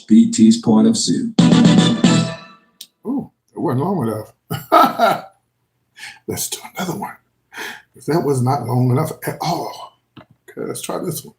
PT's point of view. Ooh, it wasn't long enough. Let's do another one. That was not long enough at all. Okay, let's try this one.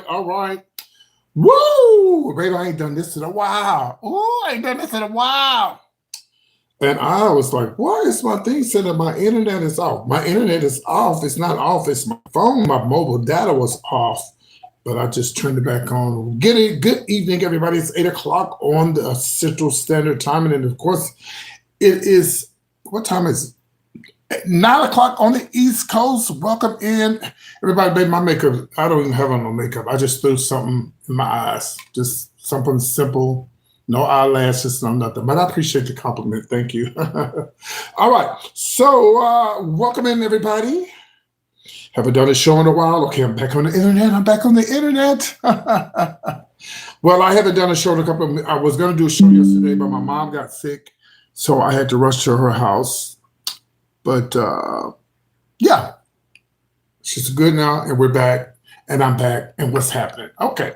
All right. Woo! Baby, I ain't done this in a while. Oh, I ain't done this in a while. And I was like, why is my thing saying that my internet is off? My internet is off. It's not off. It's my phone. My mobile data was off. But I just turned it back on. Good evening, everybody. It's 8 o'clock on the Central Standard Time. And of course, it is, what time is it? 9 o'clock on the East Coast. Welcome in. Everybody, baby, my makeup, I don't even have on no makeup. I just threw something in my eyes. Just something simple. No eyelashes, no nothing. But I appreciate the compliment. Thank you. All right. So welcome in, everybody. Haven't done a show in a while. Okay, I'm back on the internet. Well, I haven't done a show in a couple of, I was going to do a show yesterday, but my mom got sick. So I had to rush to her house. But yeah, she's good now, and we're back, and I'm back, and what's happening? Okay,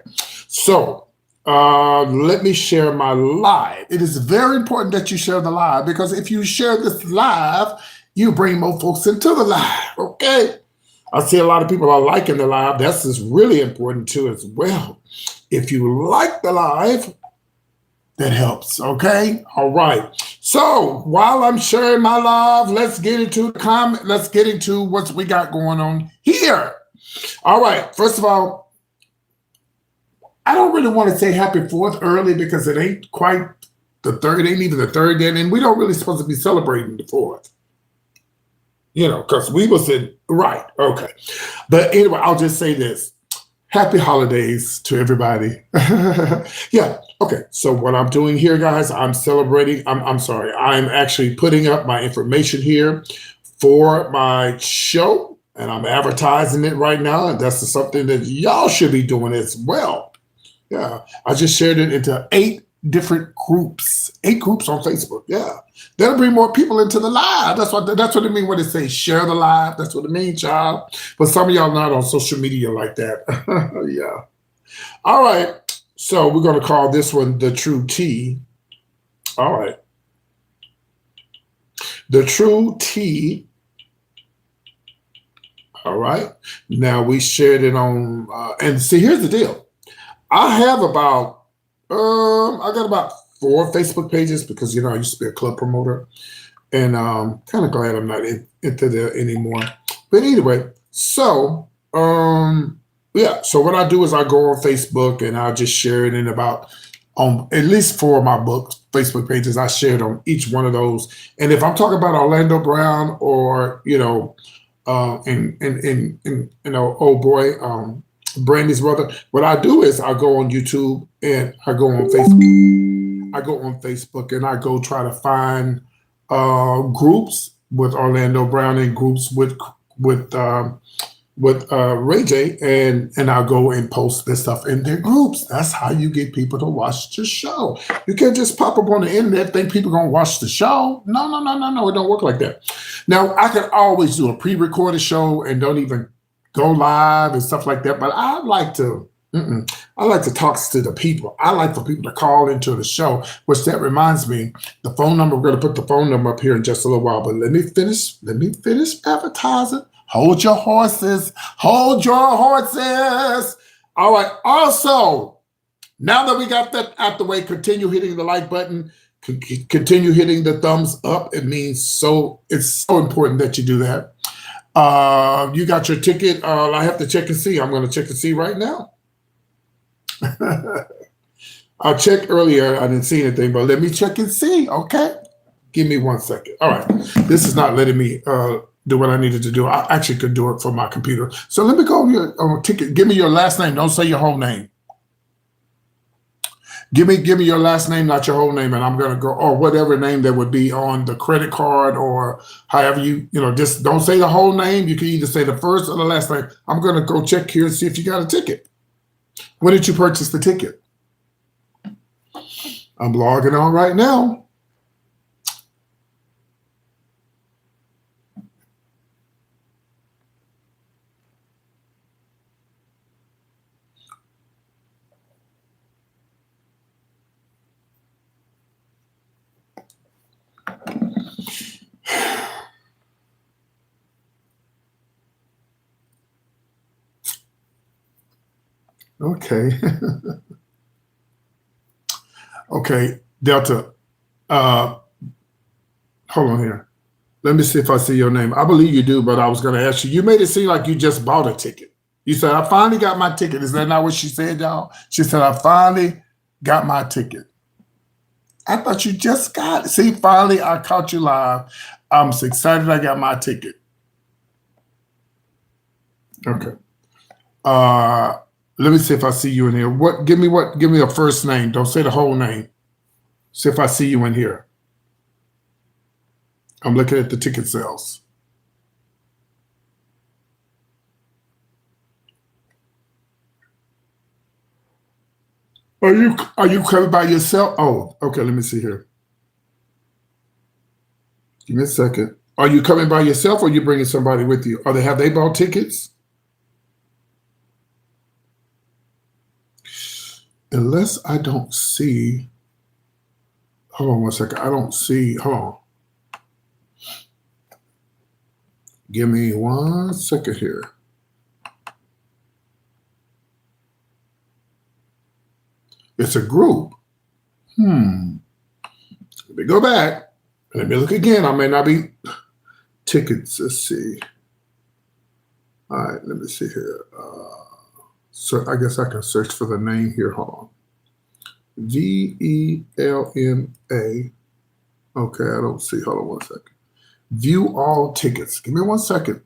so let me share my live. It is very important that you share the live, because if you share this live, you bring more folks into the live, okay? I see a lot of people are liking the live. That's just really important too as well. If you like the live, that helps, okay? All right. So while I'm sharing my live, let's get into the comment. Let's get into what we got going on here. All right. First of all, I don't really want to say happy 4th early because it ain't quite the 3rd, ain't even the 3rd yet, and we don't really supposed to be celebrating the 4th. You know, because we was in, right, okay. But anyway, I'll just say this. Happy holidays to everybody. Yeah, okay. So what I'm doing here, guys, I'm celebrating. I'm sorry. I'm actually putting up my information here for my show, and I'm advertising it right now. And that's something that y'all should be doing as well. Yeah, I just shared it into 8 different groups. 8 groups on Facebook. Yeah, that'll bring more people into the live. That's what it means when they say share the live. That's what it means, child. But some of y'all not on social media like that. Yeah. All right. So we're going to call this one the True T. All right. The True T All right. Now we shared it on, and see, here's the deal. I have about, I got about 4 Facebook pages because I used to be a club promoter, and kind of glad I'm not into there anymore. But anyway, so yeah. So what I do is I go on Facebook and I'll just share it in about on at least 4 of my Facebook pages. I shared on each one of those, and if I'm talking about Orlando Brown or and oh boy, Brandy's brother. What I do is I go on YouTube and I go on Facebook. I go on Facebook and I go try to find groups with Orlando Brown and groups with Ray J, and I'll go and post this stuff in their groups. That's how you get people to watch the show. You can't just pop up on the internet, think people gonna watch the show. No, no, no, no, no. It don't work like that. Now I could always do a pre-recorded show and don't even go live and stuff like that. But I like to. I like to talk to the people. I like for people to call into the show, which that reminds me, the phone number, we're going to put the phone number up here in just a little while, but let me finish advertising. Hold your horses. Hold your horses. All right. Also, now that we got that out the way, continue hitting the like button. Continue hitting the thumbs up. It's so important that you do that. You got your ticket. I have to check and see. I'm going to check and see right now. I checked earlier. I didn't see anything, but let me check and see. Okay. Give me 1 second. All right. This is not letting me do what I needed to do. I actually could do it from my computer. So let me go on your ticket. Give me your last name. Don't say your whole name. Give me your last name, not your whole name, and I'm going to go, or whatever name that would be on the credit card or however just don't say the whole name. You can either say the first or the last name. I'm going to go check here and see if you got a ticket. When did you purchase the ticket? I'm logging on right now. Okay. Okay, Delta. Hold on here. Let me see if I see your name. I believe you do, but I was going to ask you. You made it seem like you just bought a ticket. You said, I finally got my ticket. Is that not what she said, y'all? She said, I finally got my ticket. I thought you just got it. See, finally, I caught you live. I'm so excited I got my ticket. Okay. Let me see if I see you in here. Give me a first name. Don't say the whole name. See if I see you in here. I'm looking at the ticket sales. Are you coming by yourself? Oh, okay. Let me see here. Give me a second. Are you coming by yourself or are you bringing somebody with you? Have they bought tickets? Unless I don't see. Hold on 1 second. I don't see. Hold on. Give me 1 second here. It's a group. Let me go back. Let me look again. I may not be tickets. Let's see. All right, let me see here. So I guess I can search for the name here. Hold on. VELMA. Okay, I don't see. Hold on 1 second. View all tickets. Give me 1 second.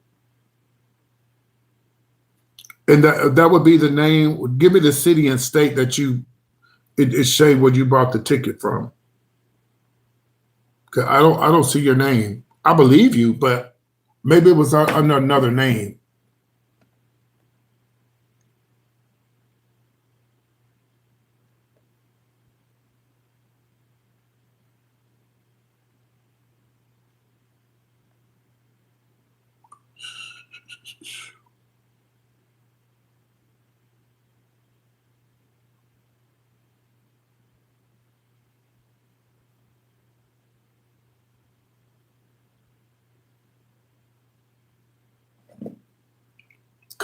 And that would be the name. Give me the city and state that it's showing where you bought the ticket from. Okay, I don't see your name. I believe you, but maybe it was under another name.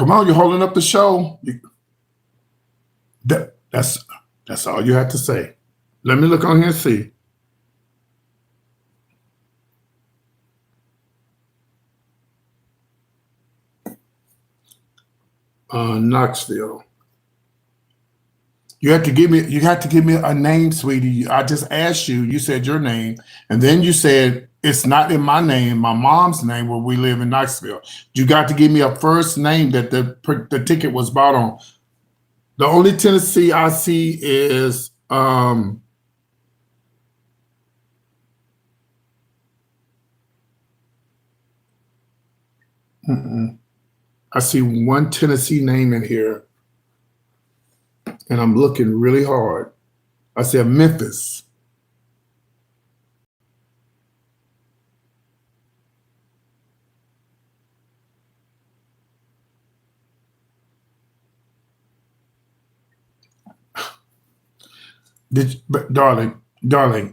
Come on, you're holding up the show. That's all you have to say. Let me look on here and see. Knoxville. You have to give me a name, sweetie. I just asked you. You said your name, and then you said it's not in my name, my mom's name, where we live in Knoxville. You got to give me a first name that the ticket was bought on. The only Tennessee I see is I see one Tennessee name in here, and I'm looking really hard. I see a Memphis. But darling, okay,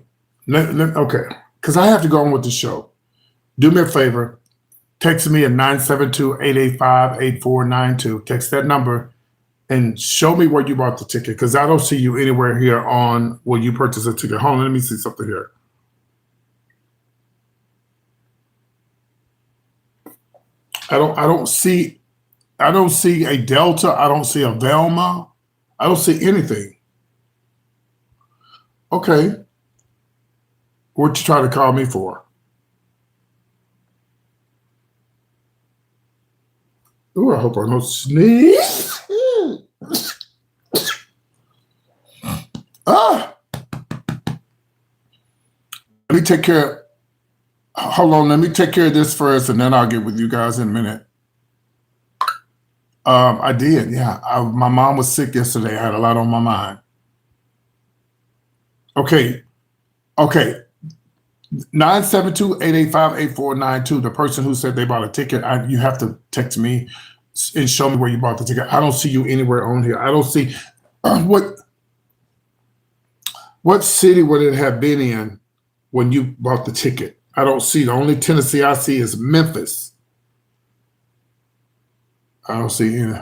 because I have to go on with the show. Do me a favor, text me at 972-885-8492. Text that number and show me where you bought the ticket, because I don't see you anywhere here on where you purchased a ticket. Hold on, let me see something here. I don't see a Delta. I don't see a Velma. I don't see anything. Okay. What you trying to call me for? Oh, I hope I don't sneeze. Let me take care. Hold on. Let me take care of this first, and then I'll get with you guys in a minute. I did. Yeah. My mom was sick yesterday. I had a lot on my mind. Okay. 972-885-8492. The person who said they bought a ticket, you have to text me and show me where you bought the ticket. I don't see you anywhere on here. I don't see what city would it have been in when you bought the ticket. I don't see. The only Tennessee I see is Memphis. I don't see any.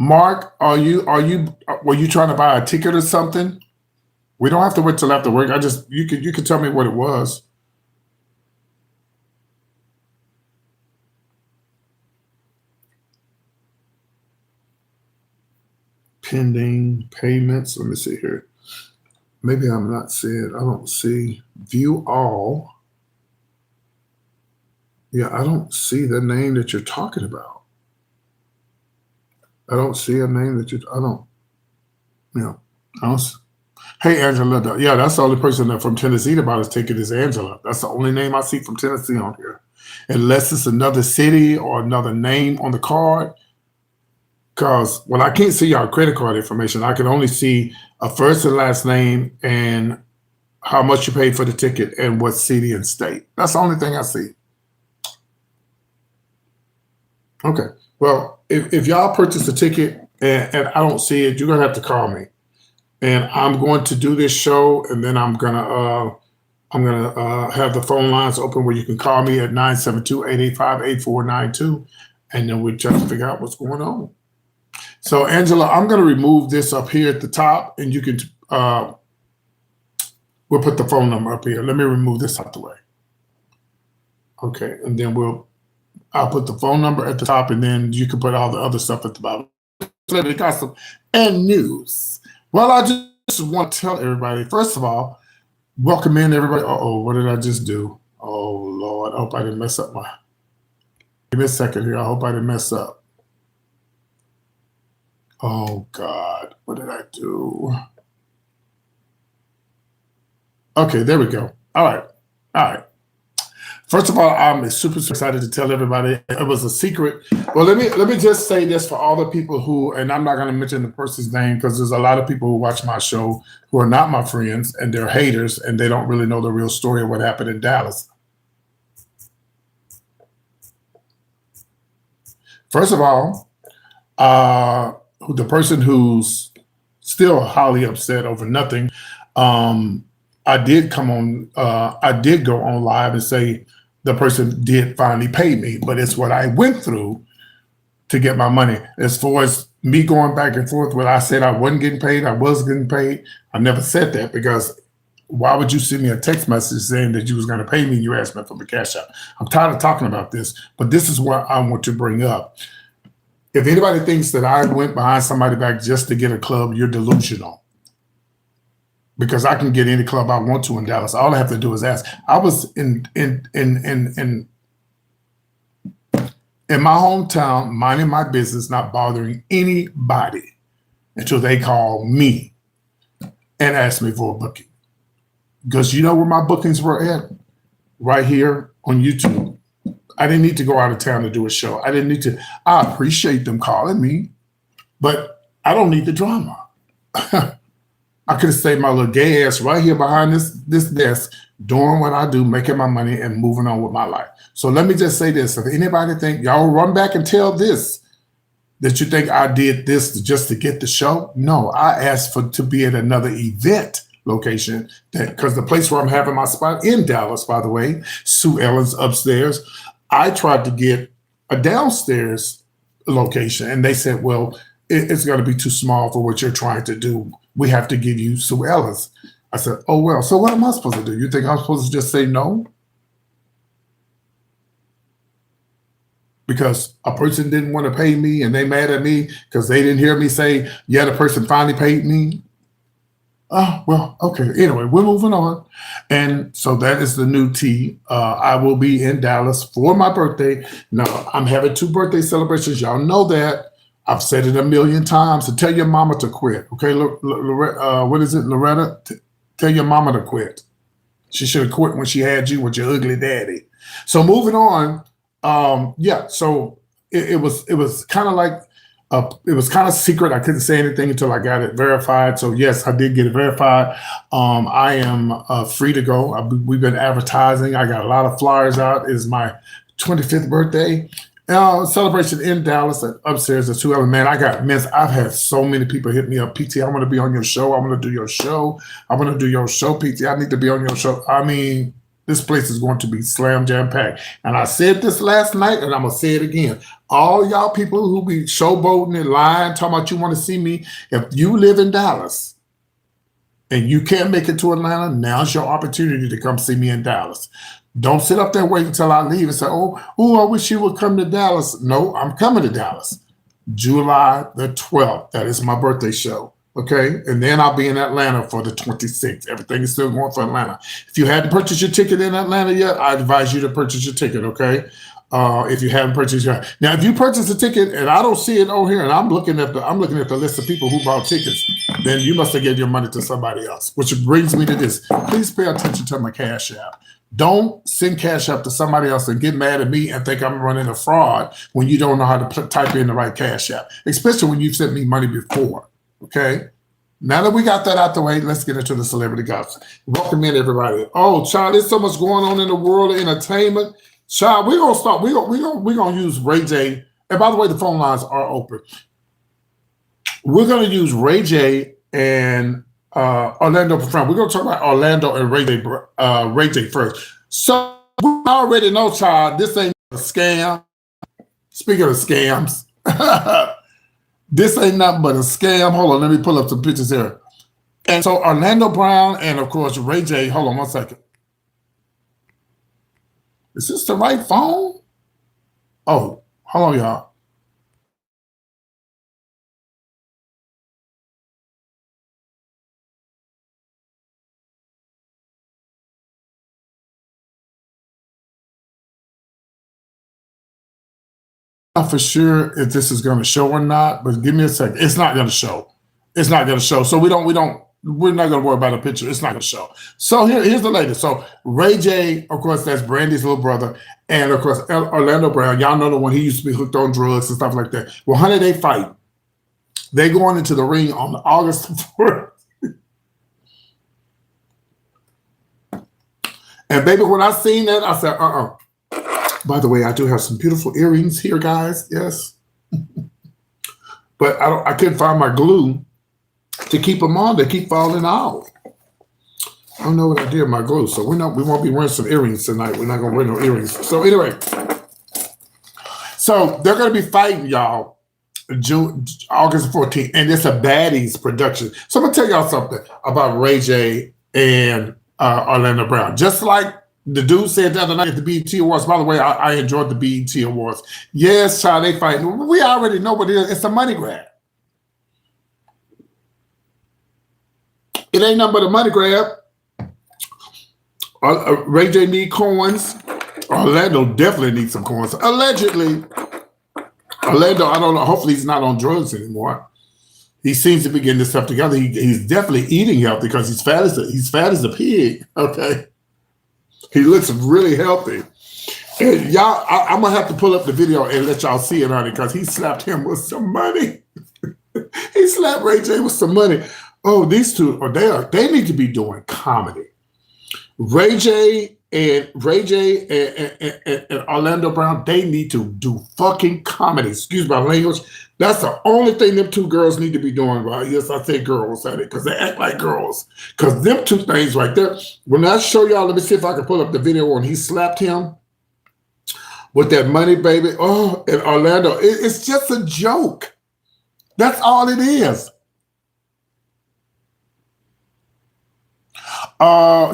Mark, were you trying to buy a ticket or something? We don't have to wait till after work. You could tell me what it was. Pending payments. Let me see here. Maybe I'm not seeing. I don't see view all. Yeah, I don't see the name that you're talking about. I don't see a name that Hey, Angela. Yeah, that's the only person that from Tennessee that bought his ticket is Angela. That's the only name I see from Tennessee on here. Unless it's another city or another name on the card. Because, I can't see your credit card information. I can only see a first and last name and how much you paid for the ticket and what city and state. That's the only thing I see. Okay. Well, if y'all purchase a ticket and I don't see it, you're gonna have to call me, and I'm going to do this show, and then I'm gonna have the phone lines open where you can call me at 972-885-8492, and then we try to figure out what's going on. So, Angela, I'm gonna remove this up here at the top, and you can we'll put the phone number up here. Let me remove this out the way. Okay, and then I'll put the phone number at the top, and then you can put all the other stuff at the bottom. Gossip and news. Well, I just want to tell everybody, first of all, welcome in everybody. What did I just do? Oh, Lord, I hope I didn't mess up give me a second here. I hope I didn't mess up. Oh, God, what did I do? Okay, there we go. All right. First of all, I'm super excited to tell everybody it was a secret. Well, let me just say this for all the people who, and I'm not going to mention the person's name because there's a lot of people who watch my show who are not my friends and they're haters and they don't really know the real story of what happened in Dallas. First of all, the person who's still highly upset over nothing, I did go on live and say, the person did finally pay me, but it's what I went through to get my money. As far as me going back and forth, when I said I wasn't getting paid, I was getting paid. I never said that, because why would you send me a text message saying that you was going to pay me and you asked me for the cash out? I'm tired of talking about this, but this is what I want to bring up. If anybody thinks that I went behind somebody back just to get a club, you're delusional. Because I can get any club I want to in Dallas. All I have to do is ask. I was in my hometown, minding my business, not bothering anybody until they called me and asked me for a booking. Because you know where my bookings were at? Right here on YouTube. I didn't need to go out of town to do a show. I didn't need to. I appreciate them calling me, but I don't need the drama. I could have stayed my little gay ass right here behind this desk, doing what I do, making my money and moving on with my life. So let me just say this. If anybody think, y'all run back and tell this, that you think I did this just to get the show. No, I asked to be at another event location, because the place where I'm having my spot in Dallas, by the way, Sue Ellen's upstairs, I tried to get a downstairs location, and they said, well, it's going to be too small for what you're trying to do. We have to give you Sue Ellen's. I said, oh, well, so what am I supposed to do? You think I'm supposed to just say no? Because a person didn't want to pay me and they mad at me because they didn't hear me say, yeah, the person finally paid me. Oh, well, okay. Anyway, we're moving on. And so that is the new tea. I will be in Dallas for my birthday. Now, I'm having 2 birthday celebrations. Y'all know that. I've said it a million times. So tell your mama to quit. Okay, what is it, Loretta? Tell your mama to quit. She should have quit when she had you with your ugly daddy. So moving on. Yeah, so it was kind of like, it was kind of secret. I couldn't say anything until I got it verified. So yes, I did get it verified. I am free to go. We've been advertising. I got a lot of flyers out. It is my 25th birthday. Celebration in Dallas at upstairs at Sue Ellen. Man, I've had so many people hit me up. PT, I want to be on your show. I want to do your show. I want to do your show, PT. I need to be on your show. I mean, this place is going to be slam jam packed. And I said this last night, and I'm going to say it again. All y'all people who be showboating and lying, talking about you want to see me, if you live in Dallas and you can't make it to Atlanta, now's your opportunity to come see me in Dallas. Don't sit up there waiting until I leave and say, oh, I wish you would come to Dallas. No, I'm coming to Dallas. July the 12th. That is my birthday show. Okay. And then I'll be in Atlanta for the 26th. Everything is still going for Atlanta. If you hadn't purchased your ticket in Atlanta yet, I advise you to purchase your ticket. Okay. If you haven't purchased your, now, if you purchase a ticket and I don't see it on here and I'm looking at the list of people who bought tickets, then you must have given your money to somebody else, which brings me to this. Please pay attention to my Cash App. Don't send Cash App to somebody else and get mad at me and think I'm running a fraud when you don't know how to type in the right Cash App, especially when you've sent me money before. Okay. Now that we got that out the way, let's get into the celebrity gossip. Welcome in, everybody. Oh, child, there's so much going on in the world of entertainment. Child, we're gonna start. We're gonna use Ray J. And by the way, the phone lines are open. We're gonna use Ray J and Orlando Brown. We're gonna talk about Orlando and Ray J first. So we already know, child, this ain't a scam. Speaking of scams, this ain't nothing but a scam. Hold on, let me pull up some pictures here. And so Orlando Brown and of course Ray J. Hold on one second. Is this the right phone? Oh, hold on, y'all. Not for sure if this is going to show or not, but give me a second. It's not going to show. It's not going to show. So we're not going to worry about a picture. It's not going to show. So here's the latest. So Ray J, of course, that's Brandy's little brother. And of course, Orlando Brown, y'all know the one, he used to be hooked on drugs and stuff like that. Well, honey, they fight. They going into the ring on August 4th. And baby, when I seen that, I said, By the way, I do have some beautiful earrings here, guys. Yes. But I couldn't find my glue to keep them on. They keep falling out. I don't know what I did with my glue, so we won't be wearing some earrings tonight. We're not gonna wear no earrings. So anyway, so they're gonna be fighting y'all August 14th, and it's a baddies production. So I'm gonna tell y'all something about Ray J and Orlando Brown. Just like the dude said the other night at the BET Awards. By the way, I enjoyed the BET Awards. Yes, child, they fighting. We already know what it is. It's a money grab. It ain't nothing but a money grab. Ray J need coins. Orlando definitely needs some coins. Allegedly, Orlando, I don't know. Hopefully, he's not on drugs anymore. He seems to be getting this stuff together. He's definitely eating healthy because he's fat as a pig. Okay, he looks really healthy. And y'all, I'm gonna have to pull up the video and let y'all see it on it because he slapped him with some money. He slapped Ray J with some money. Oh, these two, they need to be doing comedy. Ray J and Orlando Brown, they need to do fucking comedy. Excuse my language. That's the only thing them two girls need to be doing, right? Yes, I say girls at it because they act like girls. Because them two things right there, when I show y'all, let me see if I can pull up the video when he slapped him with that money, baby. Oh, and Orlando, it's just a joke. That's all it is.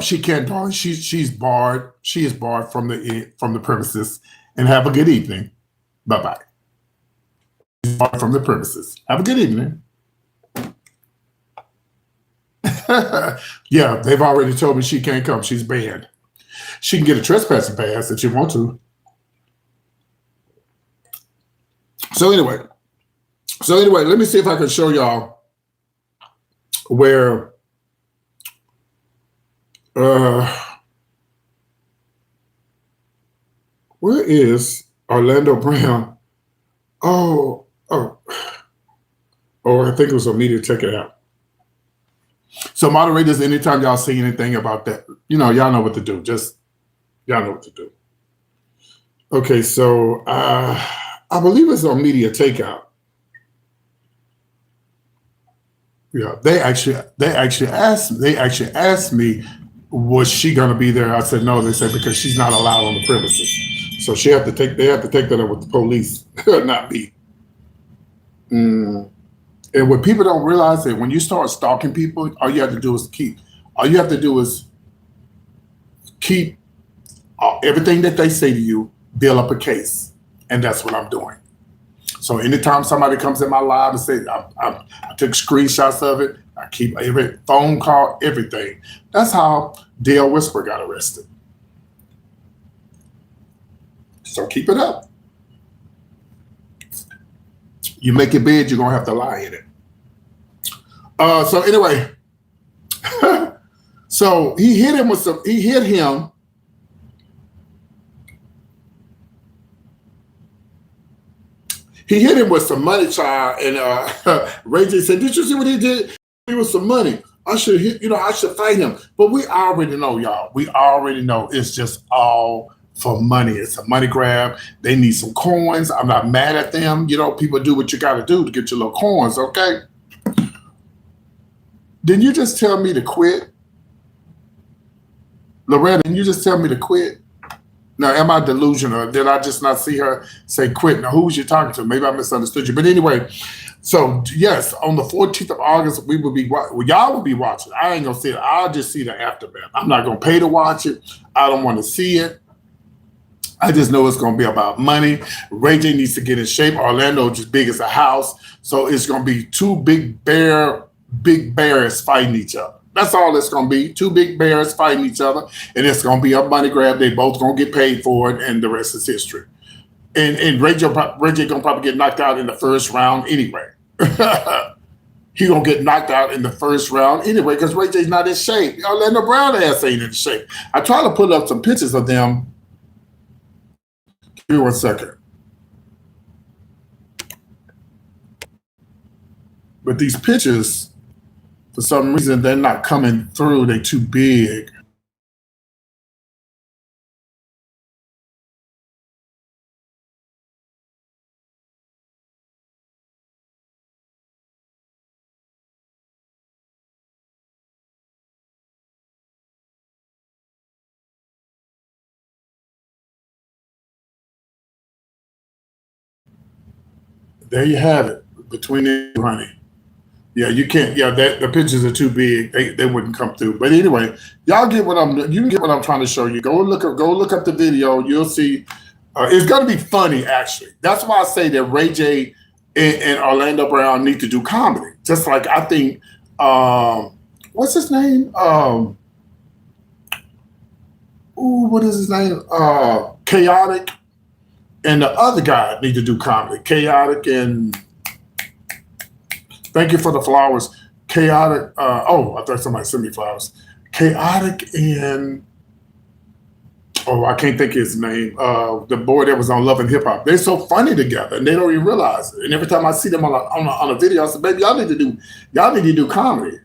She can't, darling. She's barred. She is barred from the premises. And have a good evening. Bye bye. She's barred from the premises. Have a good evening. Yeah, they've already told me she can't come. She's banned. She can get a trespassing pass if she wants to. So anyway, let me see if I can show y'all where. Where is Orlando Brown? Oh, I think it was on media. Check it out. So moderators, anytime y'all see anything about that, y'all know what to do. Just y'all know what to do. Okay, so I believe it's on media takeout. Yeah, they actually asked me, was she gonna be there? I said no. They said because she's not allowed on the premises. So they have to take that up with the police, not me. And what people don't realize that when you start stalking people, all you have to do is keep everything that they say to you, build up a case. And that's what I'm doing. So anytime somebody comes in my live and says, I took screenshots of it, I keep every phone call, everything. That's how Dale Whisper got arrested. So keep it up. You make your bed, you're gonna have to lie in it. So anyway, so he hit him with some. He hit him. He hit him with some money, child, and Ray J said, "Did you see what he did? He was some money. I should hit. I should fight him." But we already know, y'all. We already know it's just all for money. It's a money grab. They need some coins. I'm not mad at them. People do what you got to do to get your little coins. Okay. Didn't you just tell me to quit? Loretta, didn't you just tell me to quit? Now, am I delusional? Did I just not see her say quit? Now, who was you talking to? Maybe I misunderstood you. But anyway, so yes, on the 14th of August, y'all will be watching. I ain't gonna see it. I'll just see the aftermath. I'm not gonna pay to watch it. I don't want to see it. I just know it's gonna be about money. Ray J needs to get in shape. Orlando just big as a house, so it's gonna be two big bears fighting each other. That's all it's going to be. Two big bears fighting each other, and it's going to be a money grab. They both going to get paid for it, and the rest is history. And Ray J going to probably get knocked out in the first round anyway. He going to get knocked out in the first round anyway because Ray J's not in shape. Orlando Brown ass ain't in shape. I try to put up some pictures of them. Give me 1 second. But these pictures, for some reason, they're not coming through. They're too big. there you have it. Between the two, honey. Yeah, you can't. Yeah, the pictures are too big. They wouldn't come through. But anyway, y'all get what you get what I'm trying to show you. Go look up the video. You'll see. It's gonna be funny, actually. That's why I say that Ray J and Orlando Brown need to do comedy. Just like I think, what's his name? What is his name? Chaotic, and the other guy need to do comedy. Chaotic and. Thank you for the flowers. Chaotic. I thought somebody sent me flowers. Chaotic and I can't think of his name. The boy that was on Love and Hip Hop. They're so funny together, and they don't even realize it. And every time I see them on a video, I say, "Baby, y'all need to do comedy."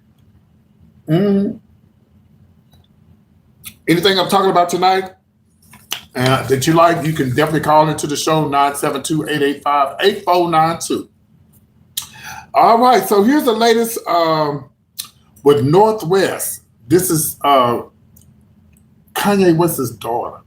Anything I'm talking about tonight that you like, you can definitely call into the show 972-885-8492. All right, so here's the latest with Northwest. This is Kanye West's daughter.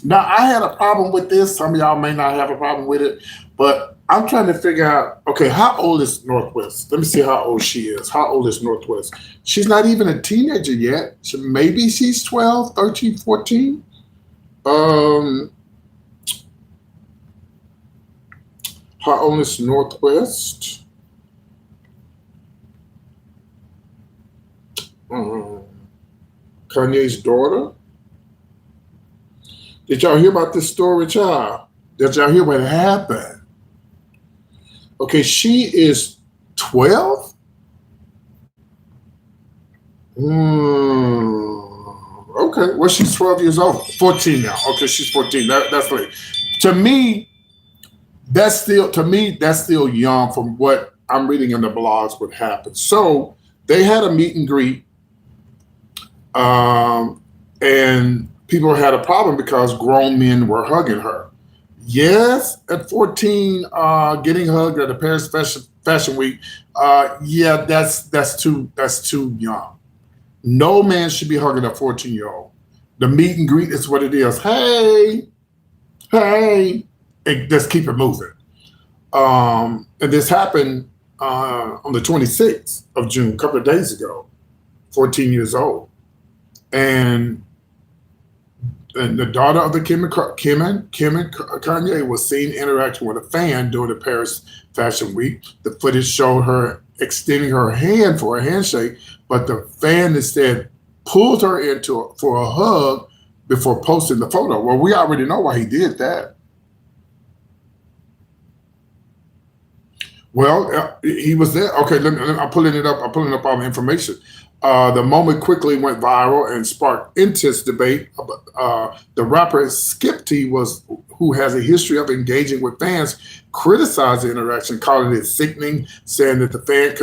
Now, I had a problem with this. Some of y'all may not have a problem with it, but I'm trying to figure out, okay, how old is Northwest? Let me see how old she is. How old is Northwest? She's not even a teenager yet. So maybe she's 12, 13, 14. How old is Northwest? Kanye's daughter. Did y'all hear about this story, child? Did y'all hear what happened? Okay, she is 12. Okay, well, she's 12 years old. 14 now. Okay, she's 14. That's late. To me, that's still young from what I'm reading in the blogs what happened. So they had a meet and greet. And people had a problem because grown men were hugging her. Yes, at 14, getting hugged at the Paris Fashion Week. Yeah, that's too young. No man should be hugging a 14-year-old. The meet and greet is what it is. Hey, and just keep it moving. And this happened on the 26th of June, a couple of days ago. 14 years old. And the daughter of the Kim and Kanye was seen interacting with a fan during the Paris Fashion Week. The footage showed her extending her hand for a handshake, but the fan instead pulled her for a hug before posting the photo. Well, we already know why he did that. Well, he was there. Okay, I'm pulling it up. I'm pulling up all the information. The moment quickly went viral and sparked intense debate. The rapper Skipty who has a history of engaging with fans, criticized the interaction, calling it sickening, saying that the fan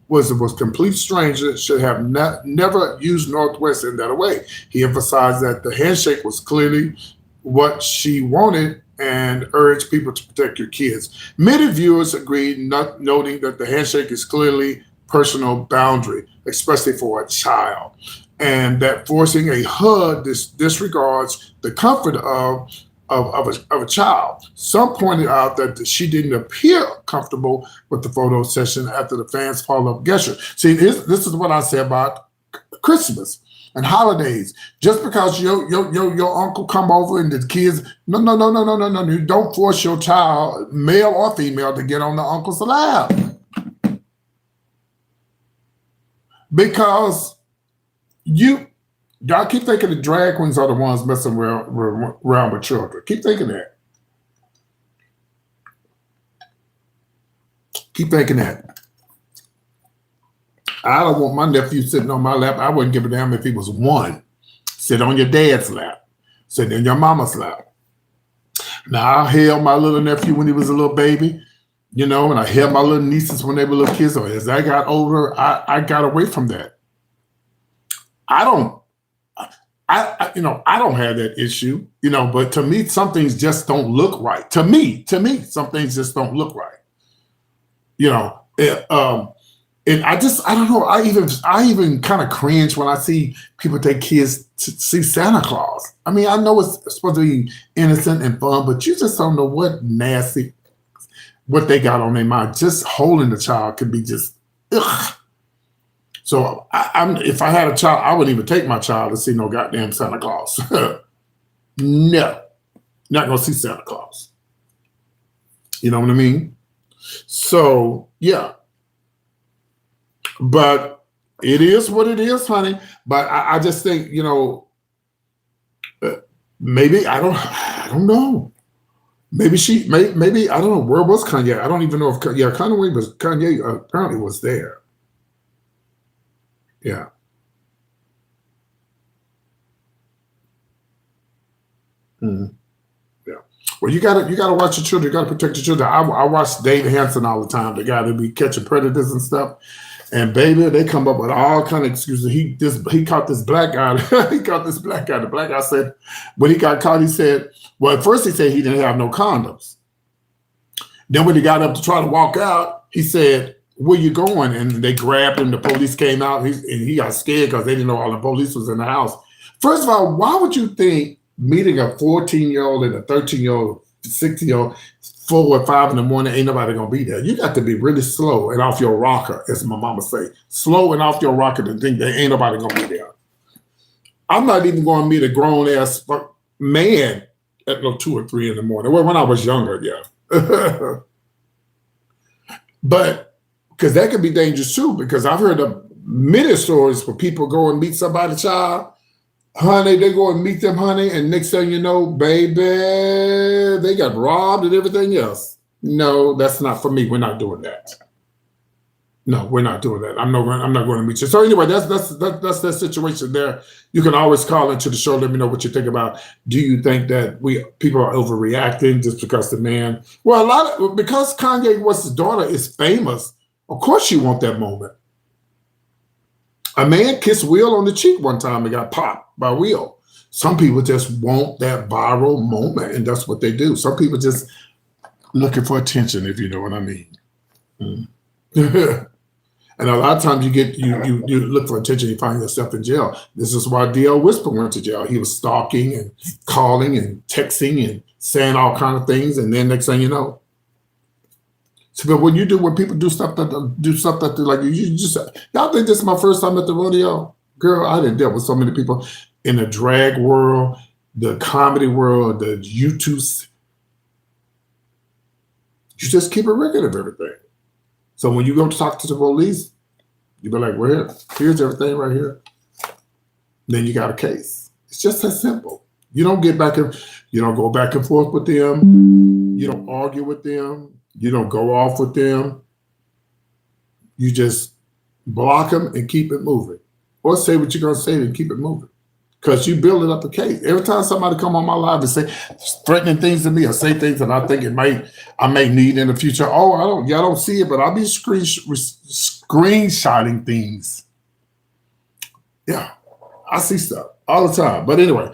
was a complete stranger, should have never used Northwest in that way. He emphasized that the handshake was clearly what she wanted and urged people to protect your kids. Many viewers agreed, noting that the handshake is clearly personal boundary, especially for a child, and that forcing a hug disregards the comfort of a child. Some pointed out that she didn't appear comfortable with the photo session after the fans follow-up gesture. See, this is what I say about Christmas and holidays. Just because your uncle come over and the kids, no. You don't force your child, male or female, to get on the uncle's lap. Because y'all keep thinking the drag queens are the ones messing around with children. Keep thinking that. Keep thinking that. I don't want my nephew sitting on my lap. I wouldn't give a damn if he was one. Sit on your dad's lap. Sit in your mama's lap. Now, I held my little nephew when he was a little baby. And I held my little nieces when they were little kids. So as I got older, I got away from that. I don't have that issue, but to me, some things just don't look right. To me, some things just don't look right. And I don't know. I even kind of cringe when I see people take kids to see Santa Claus. I mean, I know it's supposed to be innocent and fun, but you just don't know what nasty. what they got on their mind. Just holding the child could be just, ugh. So if I had a child, I wouldn't even take my child to see no goddamn Santa Claus. No, not gonna see Santa Claus. You know what I mean? So yeah, but it is what it is, honey. But I just think, you know, maybe I don't know. Maybe maybe I don't know, where was Kanye? I don't even know if Kanye apparently was there. Yeah. Mhm. Yeah. Well, you gotta watch your children. You gotta protect your children. I watch Dave Hansen all the time, the guy that be catching predators and stuff. And baby, they come up with all kind of excuses. He caught this black guy. He caught this black guy. The black guy said, when he got caught, he said, well, at first he said he didn't have no condoms. Then when he got up to try to walk out, he said, where you going? And they grabbed him. The police came out, and he got scared because they didn't know all the police was in the house. First of all, why would you think meeting a 14-year-old and a 13-year-old, 16-year-old, 4 or 5 in the morning, ain't nobody gonna be there? You got to be really slow and off your rocker, as my mama say. Slow and off your rocker to think that ain't nobody gonna be there. I'm not even gonna meet a grown-ass man at no 2 or 3 in the morning. Well, when I was younger, yeah. But because that could be dangerous too, because I've heard of many stories where people go and meet somebody's child, honey, they go and meet them, honey, and next thing you know, baby, they got robbed and everything else. No, that's not for me. We're not doing that. No, we're not doing that. I'm not going to meet you. So anyway, that's that situation there. You can always call into the show. Let me know what you think about. Do you think that people are overreacting just because the man? Well, because Kanye West's daughter is famous. Of course, you want that moment. A man kissed Will on the cheek one time and got popped by Will. Some people just want that viral moment, and that's what they do. Some people just looking for attention, if you know what I mean. And a lot of times you look for attention, you find yourself in jail. This is why D.L. Whisper went to jail. He was stalking and calling and texting and saying all kinds of things, and then next thing you know. So, but when people do stuff that like you just, y'all think this is my first time at the rodeo? Girl, I didn't deal with so many people in the drag world, the comedy world, the YouTube. You just keep a record of everything. So when you go to talk to the police, you be like, well, here's everything right here. Then you got a case. It's just that simple. You don't go back and forth with them. You don't argue with them. You don't go off with them. You just block them and keep it moving. Or say what you're going to say and keep it moving. Because you building up a case. Every time somebody come on my live and say threatening things to me or say things that I think I may need in the future. Oh, y'all don't see it, but I'll be screenshotting things. Yeah, I see stuff all the time. But anyway,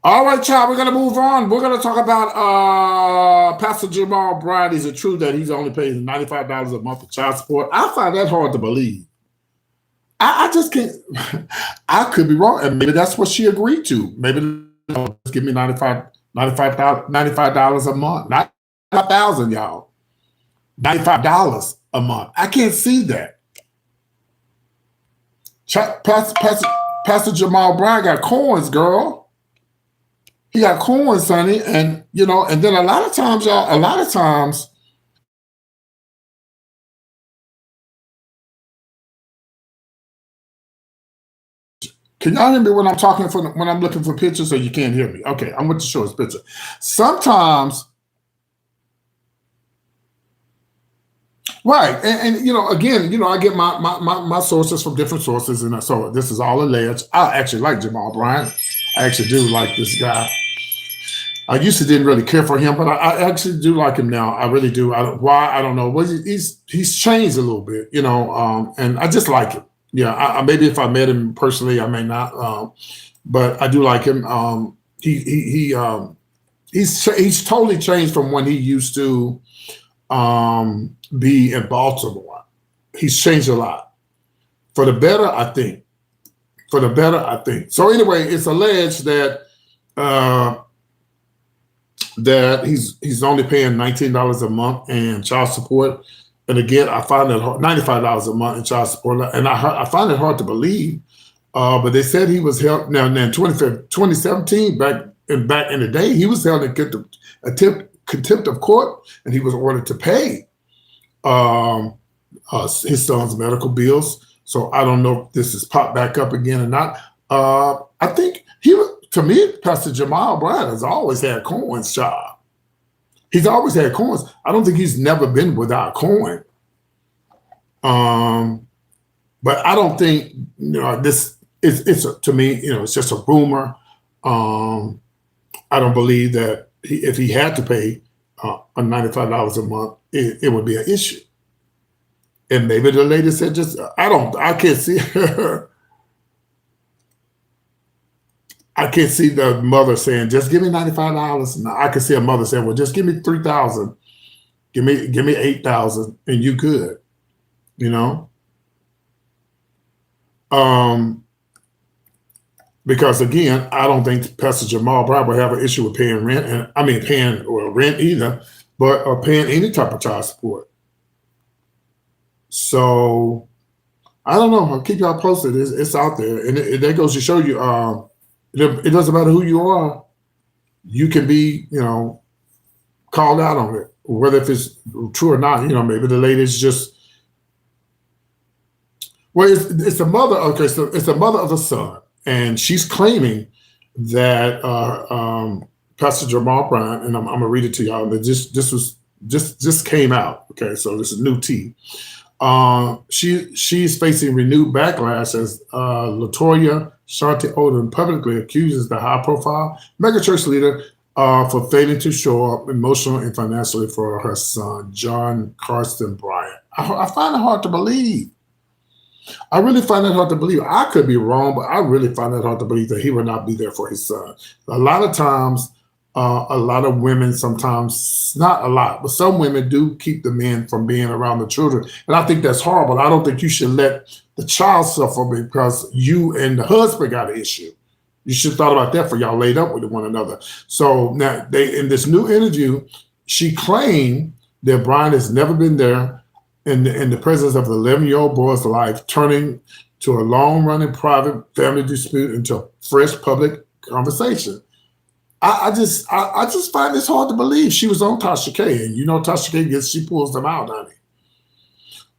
all right, child, we're gonna move on. We're gonna talk about Pastor Jamal Bryant. Is it true that he's only paying $95 a month for child support? I find that hard to believe. I just can't. I could be wrong, and maybe that's what she agreed to. Maybe just give me $95 a month, not 1,000, y'all. $95 a month. I can't see that. Pastor Jamal Bryant got coins, girl. He got coins, honey, and and then a lot of times, y'all. Can y'all hear me when I'm talking when I'm looking for pictures, or you can't hear me? Okay, I'm going to show this picture. Sometimes, right, and again, I get my sources from different sources, and so this is all alleged. I actually like Jamal Bryant. I actually do like this guy. I used to didn't really care for him, but I actually do like him now. I really do. Why? I don't know. Well, he's changed a little bit, and I just like him. Yeah, maybe if I met him personally, I may not. But I do like him. He's totally changed from when he used to be in Baltimore. He's changed a lot for the better, I think. So anyway, it's alleged that that he's only paying $19 a month in child support. And again, I find that hard, $95 a month in child support, and I find it hard to believe. But they said he was held now in 2017, back in the day, he was held in contempt of court, and he was ordered to pay his son's medical bills. So I don't know if this has popped back up again or not. I think to me, Pastor Jamal Bryant has always had coins, child. He's always had coins. I don't think he's never been without coin. But I don't think this is to me, it's just a rumor. I don't believe that if he had to pay $95 a month, it would be an issue. And maybe the lady said, I can't see her. I can't see the mother saying, just give me $95. No, I can see a mother saying, well, just give me $3,000. Give me $8,000 and you good, because again, I don't think Pastor Jamal Bryant will have an issue with paying rent, paying rent either, or paying any type of child support. So I don't know. I'll keep y'all posted. It's out there, and that goes to show you. It doesn't matter who you are. You can be, called out on it, whether if it's true or not. Maybe the lady's just. Well, it's the mother. Okay, so it's the mother of the son, and she's claiming that Pastor Jamal Bryant, and I'm gonna read it to y'all. That this came out. Okay, so this is new tea. She's facing renewed backlash as LaToya Shanti Odom publicly accuses the high-profile megachurch leader for failing to show up emotionally and financially for her son, John Carson Bryant. I find it hard to believe. I really find it hard to believe. I could be wrong, but I really find it hard to believe that he would not be there for his son. A lot of times, a lot of women sometimes, not a lot, but some women do keep the men from being around the children. And I think that's horrible. I don't think you should let the child suffer because you and the husband got an issue. You should have thought about that for y'all laid up with one another. So now in this new interview, she claimed that Brian has never been there in the presence of the 11-year-old boy's life, turning to a long-running private family dispute into a fresh public conversation. I just find this hard to believe. She was on Tasha K, and Tasha K she pulls them out, honey.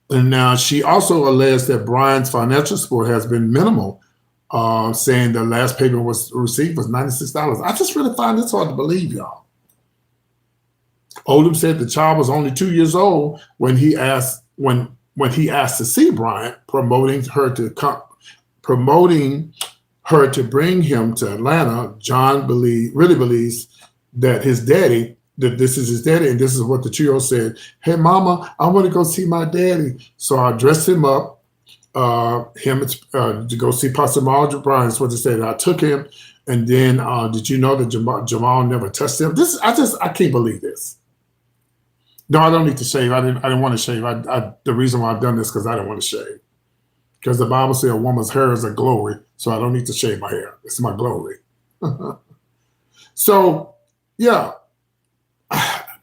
And now she also alleged that Brian's financial support has been minimal, saying the last payment was received was $96. I just really find this hard to believe, y'all. Odom said the child was only 2 years old when he asked to see Bryant, promoting her to bring him to Atlanta. John really believes that this is his daddy, and this is what the trio said. Hey, mama, I want to go see my daddy. So I dressed him up, to go see Pastor Jamal Bryant, is what they said. I took him, and then did you know that Jamal never touched him? I can't believe this. No, I don't need to shave. I didn't want to shave. The reason why I've done this because I didn't want to shave. Because the Bible says a woman's hair is a glory, so I don't need to shave my hair. It's my glory. So, yeah,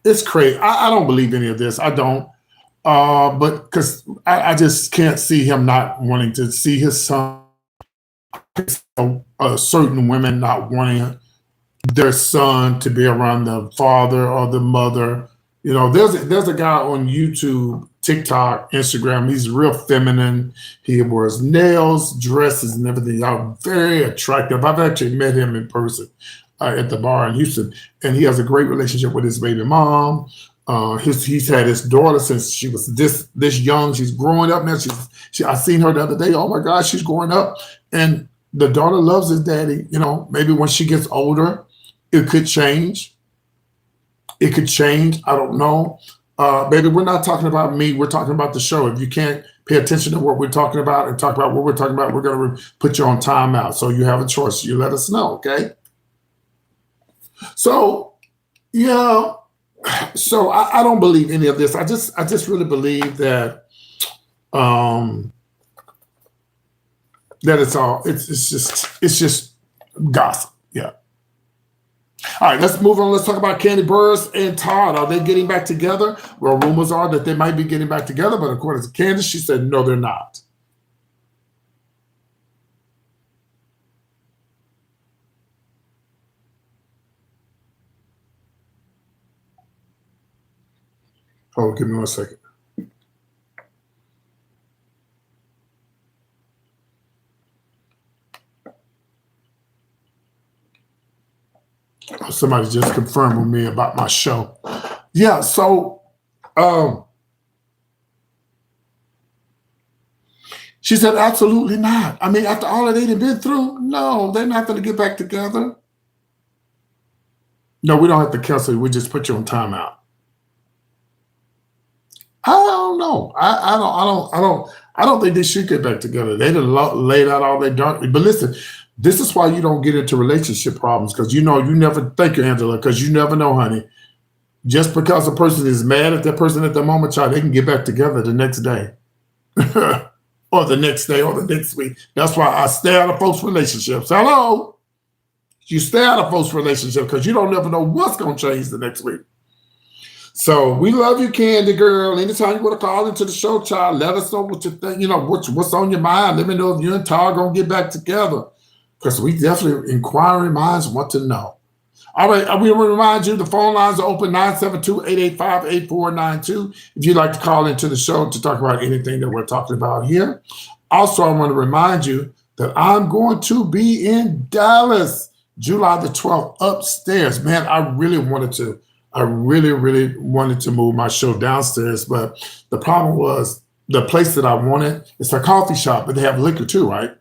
it's crazy. I don't believe any of this. I don't. But because I just can't see him not wanting to see his son. Certain women not wanting their son to be around the father or the mother. There's a guy on YouTube, TikTok, Instagram. He's real feminine. He wears nails, dresses, and everything. Y'all very attractive. I've actually met him in person at the bar in Houston, and he has a great relationship with his baby mom. He's had his daughter since she was this young. She's growing up now. I seen her the other day. Oh my God, she's growing up, and the daughter loves his daddy. Maybe when she gets older, it could change. It could change. I don't know. Baby, we're not talking about me. We're talking about the show. If you can't pay attention to what we're talking about and talk about what we're talking about, we're going to put you on timeout. So you have a choice. You let us know, okay? So, yeah. So I don't believe any of this. I just really believe that that it's just gossip. Yeah. All right, let's move on. Let's talk about Kandi, Buruss, and Todd. Are they getting back together? Well, rumors are that they might be getting back together, but according to Kandi, she said no, they're not. Oh, give me 1 second. Somebody just confirmed with me about my show. Yeah, so she said, absolutely not. I mean, after all that they've been through, no, they're not going to get back together. No, we don't have to cancel you. We just put you on timeout. I don't know. I don't think they should get back together. They done laid out all their dark. But listen, this is why you don't get into relationship problems, because you never thank you, Angela, because you never know, honey. Just because a person is mad at that person at the moment, child, they can get back together the next day. Or the next day or the next week. That's why I stay out of folks' relationships. Hello? You stay out of folks' relationships because you don't never know what's going to change the next week. So we love you, Kandi girl. Anytime you want to call into the show, child, let us know what you think, what's on your mind. Let me know if you and Todd going to get back together, because we definitely, inquiring minds want to know. All right, we want to remind you the phone lines are open, 972-885-8492. If you'd like to call into the show to talk about anything that we're talking about here. Also, I want to remind you that I'm going to be in Dallas, July the 12th, upstairs. Man, I really wanted to move my show downstairs, but the problem was the place that I wanted, it's a coffee shop, but they have liquor too, right?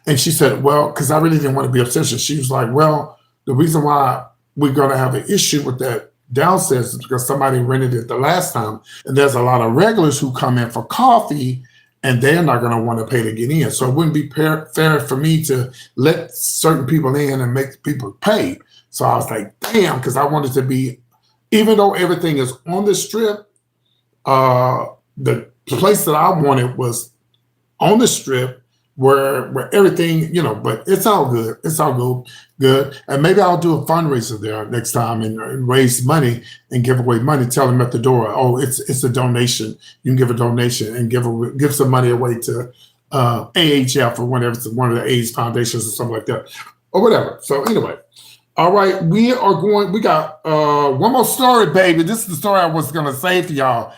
And she said, well, because I really didn't want to be upstairs. She was like, well, the reason why we're going to have an issue with that downstairs is because somebody rented it the last time, and there's a lot of regulars who come in for coffee, and they're not going to want to pay to get in. So it wouldn't be fair for me to let certain people in and make people pay. So I was like, damn, because I wanted to be, even though everything is on the strip, the place that I wanted was on the strip where everything, but it's all good. It's all good. And maybe I'll do a fundraiser there next time and raise money and give away money. Tell them at the door, oh, it's a donation. You can give a donation and give some money away to AHF or whatever, it's one of the AIDS foundations or something like that, or whatever. So anyway, all right, we got one more story, baby. This is the story I was going to say to y'all.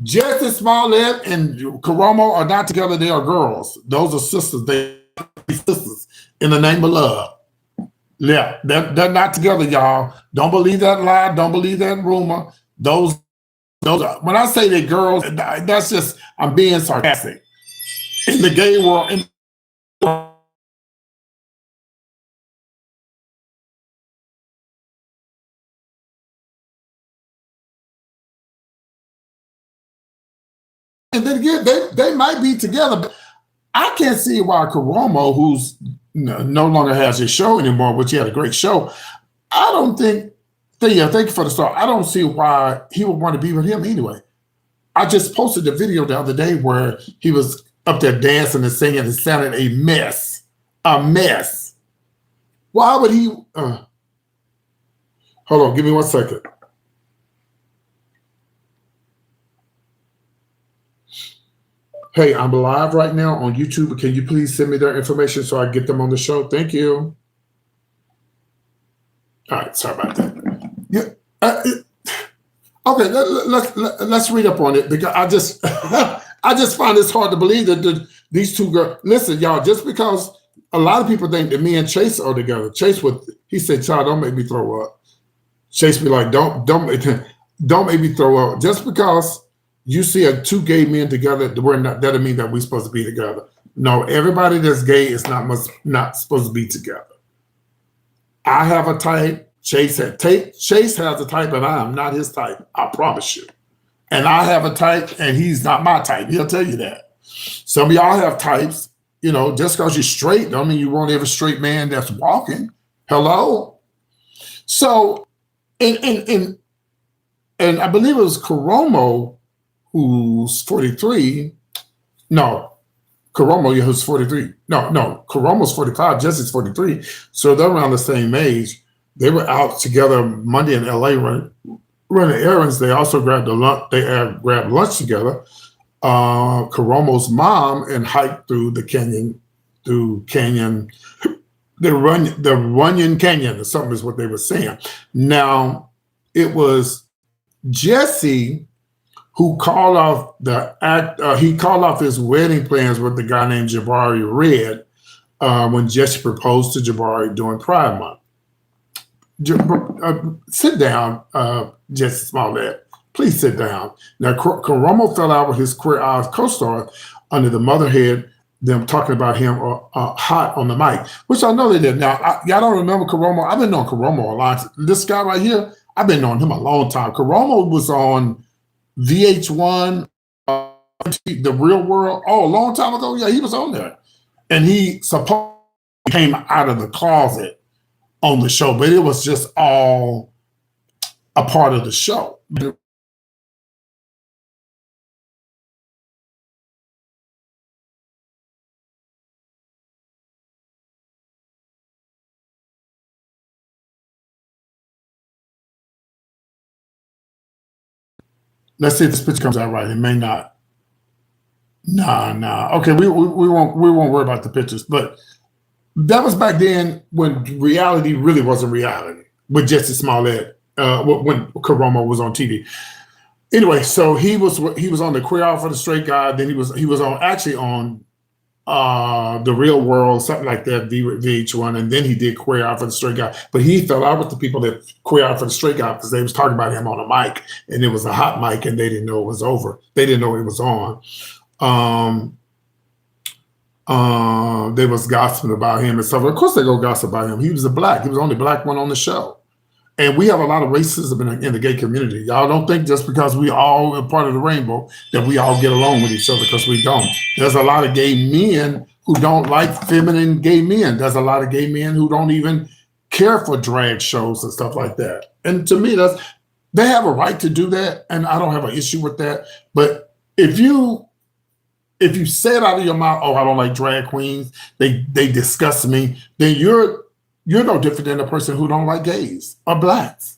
Jesse Smollett and Koma are not together. They are girls. Those are sisters. They are sisters in the name of love. Yeah, they're not together, y'all. Don't believe that lie. Don't believe that rumor. Those are, when I say they're girls, that's just, I'm being sarcastic. In the gay world, and then again, they might be together, but I can't see why Koma, who's no longer has his show anymore, which he had a great show, I don't think, thank you for the start. I don't see why he would want to be with him anyway. I just posted a video the other day where he was up there dancing and singing. It sounded a mess. A mess. Why would he? Hold on, give me 1 second. Hey, I'm live right now on YouTube. Can you please send me their information so I get them on the show? Thank you. All right, sorry about that. Yeah. Okay, let's read up on it, because I just I just find this hard to believe that these two girls. Listen, y'all, just because a lot of people think that me and Chase are together. Chase he said, "Child, don't make me throw up." Chase be like, "Don't make me throw up." Just because you see two gay men together, that doesn't mean that we're supposed to be together. No, everybody that's gay is not supposed to be together. I have a type. Chase has a type, and I am not his type. I promise you. And I have a type, and he's not my type. He'll tell you that. Some of y'all have types. Just because you're straight, don't mean you want every straight man that's walking. Hello. So, and I believe it was Koma, who's 43. No, Koma, who's 43. No, Koroma's 45. Jesse's 43. So they're around the same age. They were out together Monday in LA running errands. They also grabbed grabbed lunch together. Karamo's mom and hiked through the canyon, the Runyon Canyon or something is what they were saying. Now, it was Jesse who called off he called off his wedding plans with the guy named Jabari Red when Jesse proposed to Jabari during Pride Month. Sit down, Jesse Smollett. Please sit down. Now, Karamoh fell out with his Queer Eyes co-star under the Motherhead, them talking about him hot on the mic, which I know they did. Now, y'all don't remember Karamoh. I've been knowing Karamoh a lot. This guy right here, I've been knowing him a long time. Karamoh was on VH1, The Real World, a long time ago. Yeah, he was on there. And he supposedly came out of the closet on the show, but it was just all a part of the show. Let's see if this picture comes out right. It may not. Nah. Okay, we won't worry about the pictures. But that was back then when reality really wasn't reality with Jesse Smollett when Karamoh was on TV. Anyway, so he was on the Queer Eye for the Straight Guy. Then he was on The Real World, something like that, VH1, and then he did Queer Eye for the Straight Guy. But he fell out with the people that Queer Eye for the Straight Guy because they was talking about him on a mic, and it was a hot mic, and they didn't know it was over. They didn't know it was on. They was gossiping about him and stuff. Of course they go gossip about him. He was the only black one on the show. And we have a lot of racism in the gay community. Y'all don't think just because we all are part of the rainbow that we all get along with each other, because we don't. There's a lot of gay men who don't like feminine gay men. There's a lot of gay men who don't even care for drag shows and stuff like that. And to me, they have a right to do that, and I don't have an issue with that. But if you say it out of your mouth, oh, I don't like drag queens, they disgust me, then you're no different than a person who don't like gays or blacks,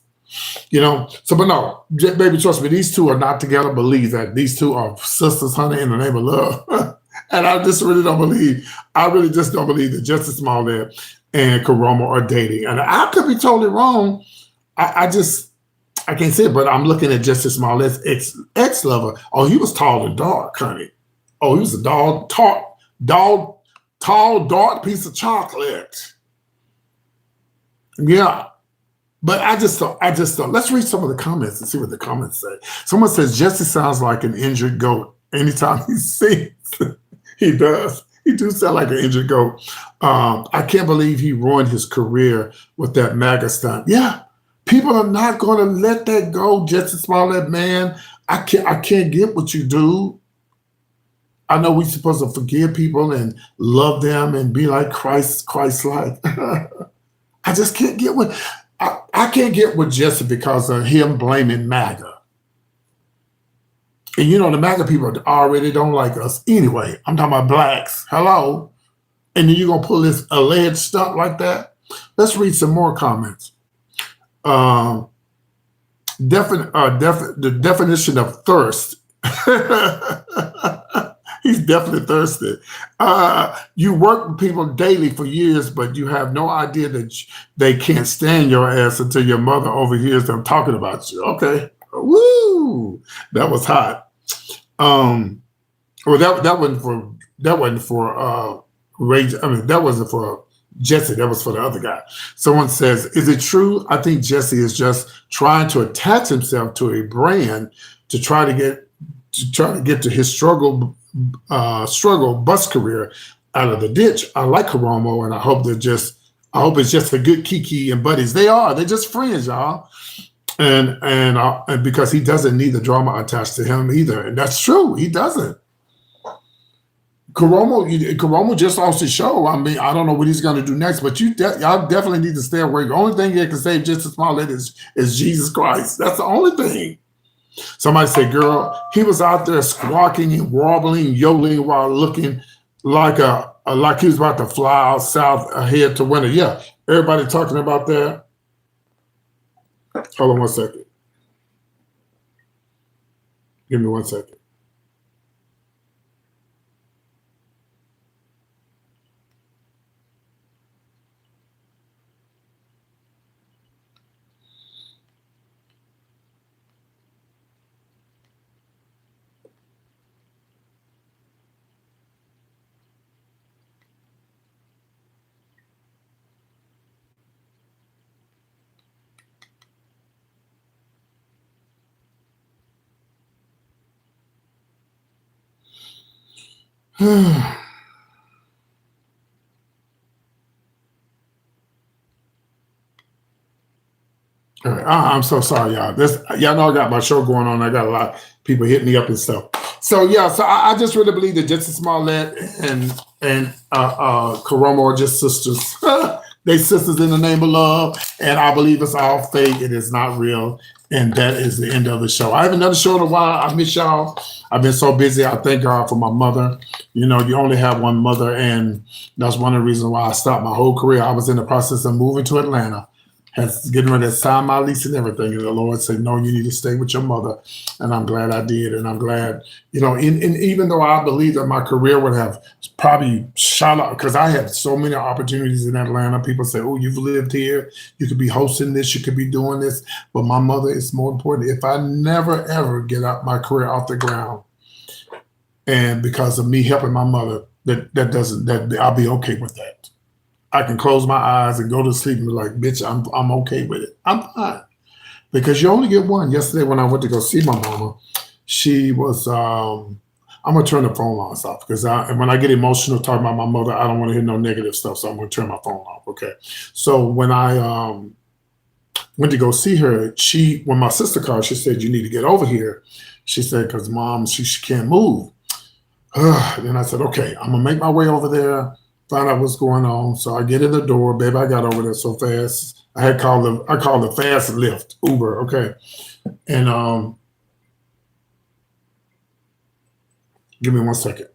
So, but no, baby, trust me, these two are not together. Believe that these two are sisters, honey, in the name of love. And I just really don't believe. I really just don't believe that Jesse Smollett and Karamoh are dating. And I could be totally wrong. I can't say it, but I'm looking at Jesse Smollett's ex-lover. Oh, he was tall and dark, honey. Oh, he was a tall, dark piece of chocolate. Yeah, but I just thought, let's read some of the comments and see what the comments say. Someone says, Jesse sounds like an injured goat. Anytime he sings, he does. He do sound like an injured goat. I can't believe he ruined his career with that MAGA stunt. Yeah, people are not going to let that go, Jesse Smollett, man. I can't get what you do. I know we're supposed to forgive people and love them and be like Christ-like. I just can't get I can't get with Jesse because of him blaming MAGA. And the MAGA people already don't like us anyway. I'm talking about blacks. Hello. And then you're going to pull this alleged stunt like that? Let's read some more comments. The definition of thirst. He's definitely thirsty. You work with people daily for years, but you have no idea that they can't stand your ass until your mother overhears them talking about you. Okay. Woo! That was hot. Well, that wasn't for rage. I mean, that wasn't for Jesse. That was for the other guy. Someone says, "Is it true? I think Jesse is just trying to attach himself to a brand to try to get to his struggle bus career out of the ditch. I like Karamoh, and I hope it's just a good Kiki and buddies. They're just friends, y'all. And because he doesn't need the drama attached to him either. And that's true. He doesn't. Karamoh just lost his show. I mean, I don't know what he's going to do next, but y'all definitely need to stay away. The only thing that can save Jesse Smollett is Jesus Christ. That's the only thing. Somebody said, girl, he was out there squawking and wobbling, yodeling while looking like he was about to fly out south ahead to winter. Yeah, everybody talking about that. Hold on 1 second. Give me 1 second. All right. I'm so sorry, y'all. Y'all know I got my show going on. I got a lot of people hitting me up and stuff. So yeah, so I just really believe that Justin Smollett and Koma are just sisters. They sisters in the name of love, and I believe it's all fake. It is not real, and that is the end of the show. I haven't done a show in a while. I miss y'all. I've been so busy. I thank God for my mother. You know, you only have one mother, and that's one of the reasons why I stopped my whole career. I was in the process of moving to Atlanta. Getting ready to sign my lease and everything. And the Lord said, no, you need to stay with your mother. And I'm glad I did. And I'm glad, you know, and even though I believe that my career would have probably shot up, because I had so many opportunities in Atlanta. People say, oh, you've lived here. You could be hosting this. You could be doing this. But my mother is more important. If I never, ever get out my career off the ground, and because of me helping my mother, that I'll be okay with that. I can close my eyes and go to sleep and be like, bitch, I'm okay with it. I'm fine. Because you only get one. Yesterday when I went to go see my mama, she was, I'm going to turn the phone lines off because when I get emotional talking about my mother, I don't want to hear no negative stuff. So I'm going to turn my phone off. Okay. So when I went to go see her, when my sister called, she said, you need to get over here. She said, because mom, she can't move. Then I said, okay, I'm going to make my way over there. Find out what's going on. So I get in the door, baby. I got over there so fast. I called the fast lift, Uber. Okay. And give me 1 second.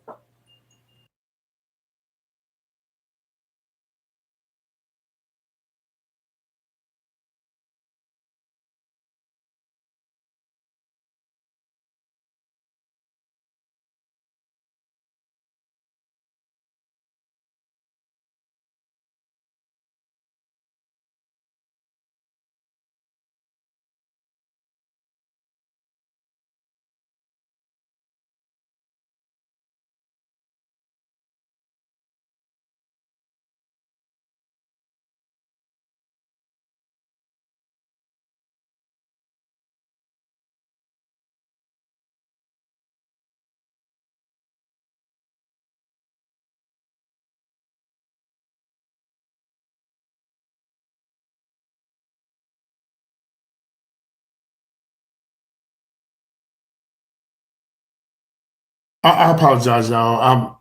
I apologize, y'all.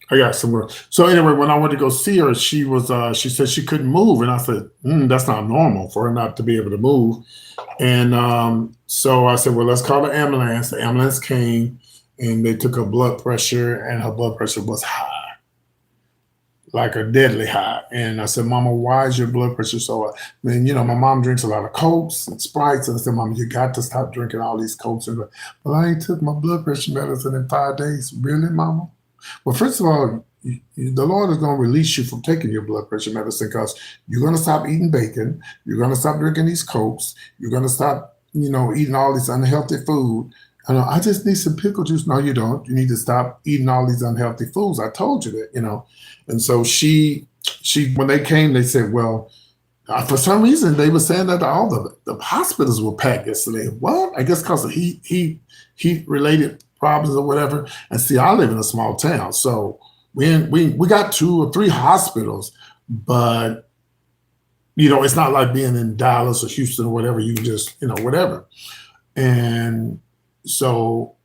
I got somewhere. So anyway, when I went to go see her, she said she couldn't move, and I said, that's not normal for her not to be able to move. And so I said, well, let's call the ambulance. The ambulance came, and they took her blood pressure, and her blood pressure was high, like a deadly high. And I said, Mama, why is your blood pressure so high? Then, you know, my mom drinks a lot of Cokes and Sprites. And I said, Mama, you got to stop drinking all these Cokes. And well, I ain't took my blood pressure medicine in 5 days. Really, Mama? Well, first of all, the Lord is going to release you from taking your blood pressure medicine because you're going to stop eating bacon. You're going to stop drinking these Cokes. You're going to stop, you know, eating all this unhealthy food. I just need some pickle juice. No, you don't. You need to stop eating all these unhealthy foods. I told you that, you know. And so she when they came, they said, well, for some reason they were saying that all the hospitals were packed yesterday. What? I guess because of heat related problems or whatever. And see, I live in a small town, so we got 2 or 3 hospitals, but you know, it's not like being in Dallas or Houston or whatever. You can just, you know, whatever. And so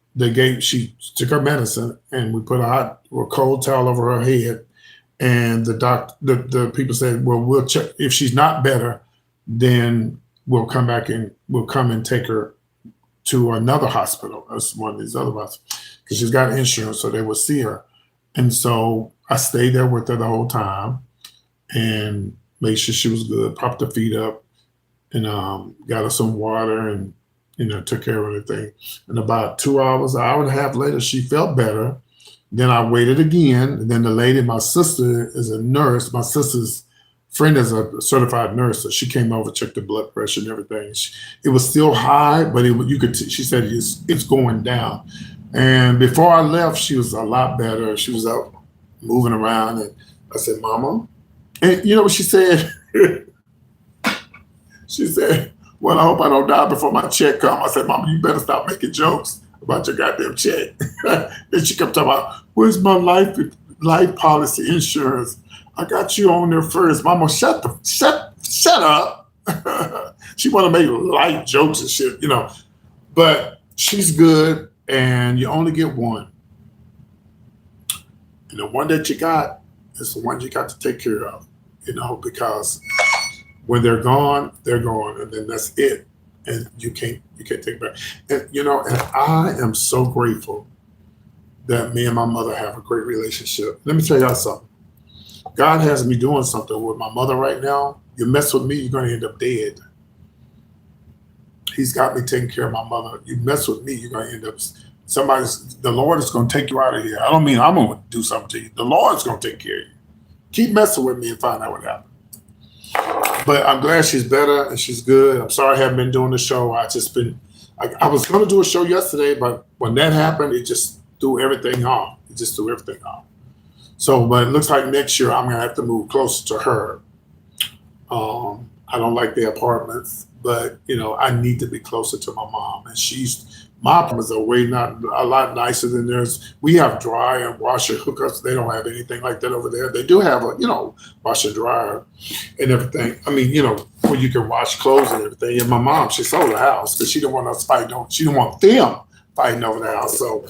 she took her medicine, and we put a hot or cold towel over her head. And the people said, well, we'll check. If she's not better, then we'll come back and we'll come and take her to another hospital. That's one of these other ones, because she's got insurance, so they will see her. And so I stayed there with her the whole time and made sure she was good, propped her feet up. and got her some water and, took care of everything. And about 2 hours, an hour and a half later, she felt better. Then I waited again. And then the lady, my sister is a nurse. My sister's friend is a certified nurse. So she came over, checked the blood pressure and everything. It was still high, but you could, she said it's going down. And before I left, she was a lot better. She was out moving around. And I said, Mama, and you know what she said? She said, well, I hope I don't die before my check comes. I said, Mama, you better stop making jokes about your goddamn check. Then she kept talking about, where's my life policy insurance? I got you on there first. Mama, shut up. She want to make light jokes and shit, But she's good, and you only get one. And the one that you got is the one you got to take care of, because when they're gone, and then that's it. And you can't take it back. And and I am so grateful that me and my mother have a great relationship. Let me tell y'all something. God has me doing something with my mother right now. You mess with me, you're gonna end up dead. He's got me taking care of my mother. You mess with me, you're gonna end up the Lord is gonna take you out of here. I don't mean I'm gonna do something to you. The Lord's gonna take care of you. Keep messing with me and find out what happened. But I'm glad she's better and she's good. I'm sorry I haven't been doing the show. I was going to do a show yesterday, but when that happened, it just threw everything off. So, but it looks like next year I'm going to have to move closer to her. I don't like the apartments, but I need to be closer to my mom. And my apartments are a lot nicer than theirs. We have dryer and washer hookups. They don't have anything like that over there. They do have a, washer dryer and everything. I mean, where you can wash clothes and everything. And my mom, she sold the house because she didn't want us fighting. She didn't want them fighting over the house. So,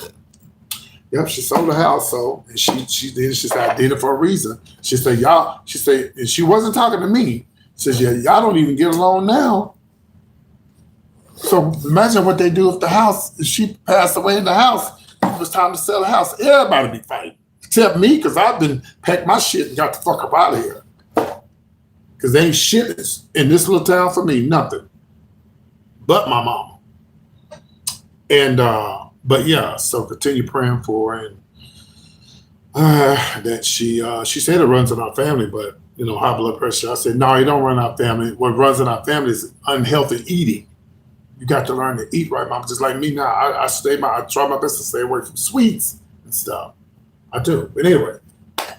yep, she sold the house. So, and she said, I did it for a reason. She said, and she wasn't talking to me. She says, yeah, y'all don't even get along now. So imagine what they do if she passed away in the house, it was time to sell the house. Everybody be fighting, except me, because I've been packed my shit and got the fuck up out of here. Because there ain't shit in this little town for me, nothing. But my mama. And, but yeah, so continue praying for her. And that she said it runs in our family, but, high blood pressure. I said, no, it don't run in our family. What runs in our family is unhealthy eating. You got to learn to eat right, Mom. Just like me now, I try my best to stay away from sweets and stuff. I do. But anyway,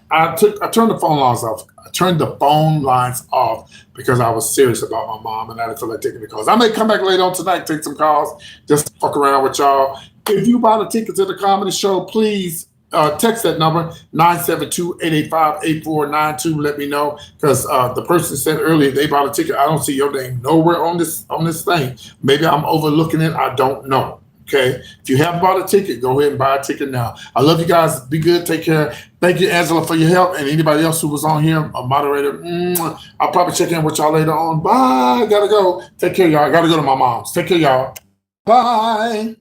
I turned the phone lines off. I turned the phone lines off because I was serious about my mom and I didn't feel like taking the calls. I may come back later on tonight, take some calls, just fuck around with y'all. If you bought a ticket to the comedy show, please text that number, 972-885-8492. Let me know, because the person said earlier they bought a ticket. I don't see your name nowhere on this thing. Maybe I'm overlooking it. I don't know. Okay. If you haven't bought a ticket, go ahead and buy a ticket now. I love you guys. Be good. Take care. Thank you, Angela, for your help, and anybody else who was on here, a moderator. I'll probably check in with y'all later on. Bye. Gotta go. Take care, y'all. I gotta go to my mom's. Take care, y'all. Bye.